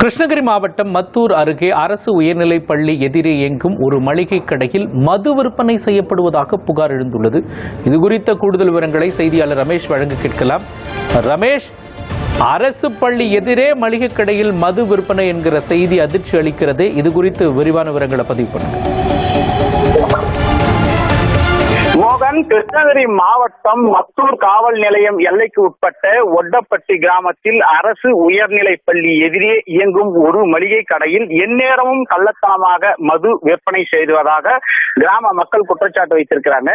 கிருஷ்ணகிரி மாவட்டம் மத்தூர் அருகே அரசு உயர்நிலைப் பள்ளி எதிரே இயங்கும் ஒரு மளிகை கடையில் மது விற்பனை செய்யப்படுவதாக புகார் எழுந்துள்ளது. இதுகுறித்த கூடுதல் விவரங்களை செய்தியாளர் ரமேஷ் வழங்க கேட்கலாம். ரமேஷ், அரசு பள்ளி எதிரே மளிகை கடையில் மது விற்பனை என்கிற செய்தி அதிர்ச்சி அளிக்கிறது. இதுகுறித்து விரிவான விவரங்களை பதிவு பண்ணுங்க. மோகன், கிருஷ்ணகிரி மாவட்டம் மத்தூர் காவல் நிலையம் எல்லைக்கு உட்பட்ட ஒட்டப்பட்டி கிராமத்தில் அரசு உயர்நிலைப் பள்ளி எதிரே இயங்கும் ஒரு மளிகை கடையில் எந்நேரமும் கள்ளத்தனமாக மது விற்பனை செய்வதாக கிராம மக்கள் குற்றச்சாட்டு வைத்திருக்கிறாங்க.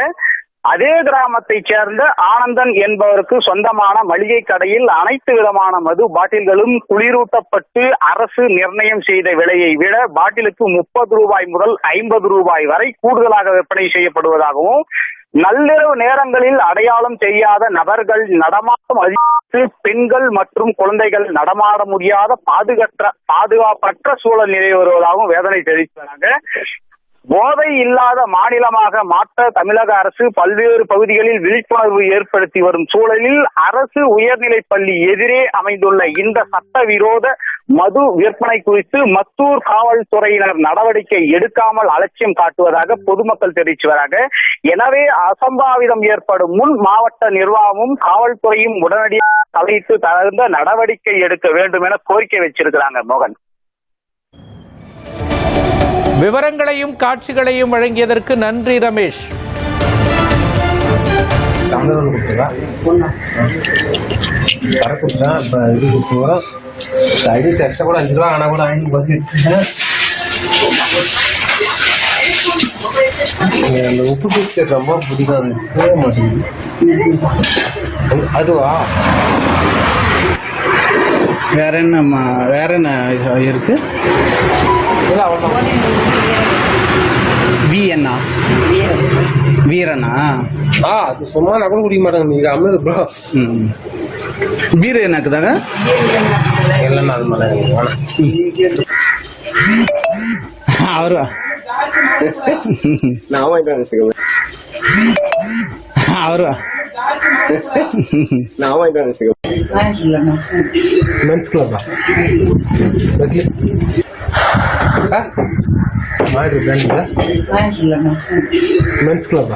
அதே கிராமத்தைச் சேர்ந்த ஆனந்தன் என்பவருக்கு சொந்தமான மளிகை கடையில் அனைத்து விதமான மது பாட்டில்களும் குளிரூட்டப்பட்டு அரசு நிர்ணயம் செய்த விலையை விட பாட்டிலுக்கு 30 ரூபாய் முதல் 50 ரூபாய் வரை கூடுதலாக விற்பனை செய்யப்படுவதாகவும், நள்ளிரவு நேரங்களில் அடையாளம் தெரியாத நபர்கள் நடமாட்டம் அதிகரித்து பெண்கள் மற்றும் குழந்தைகள் நடமாட முடியாத பாதுகாப்பற்ற சூழல் நிலை வருவதாகவும் வேதனை தெரிவித்தாங்க. போதை இல்லாத மாநிலமாக மாற்ற தமிழக அரசு பல்வேறு பகுதிகளில் விழிப்புணர்வு ஏற்படுத்தி வரும் சூழலில் அரசு உயர்நிலைப் பள்ளி எதிரே அமைந்துள்ள இந்த சட்டவிரோத மது விற்பனை குறித்து மத்தூர் காவல்துறையினர் நடவடிக்கை எடுக்காமல் அலட்சியம் காட்டுவதாக பொதுமக்கள் தெரிவித்து வராங்க. எனவே அசம்பாவிதம் ஏற்படும் முன் மாவட்ட நிர்வாகமும் காவல்துறையும் உடனடியாக தலையிட்டு தகுந்த நடவடிக்கை எடுக்க வேண்டும் என கோரிக்கை வச்சிருக்கிறாங்க. மோகன், விவரங்களையும் காட்சிகளையும் வழங்கியதற்கு நன்றி ரமேஷ். உப்பு பிஸ்கட் ரொம்ப பிடிக்காது, அதுவா? வேற என்ன இருக்கு? வீரனா? அது சும்மா நான் கூட குடிக்க மாட்டாங்க. நீங்க அம்மது ப்ரோ. வீர எனக்கு தாங்க இல்லைன்னா அது மாட்டாங்க. அவரு நான் வாங்கிட்டு அவரு நான் வாங்கிட்டு மென்ஸ் கிளப் மென்ஸ் கிளப்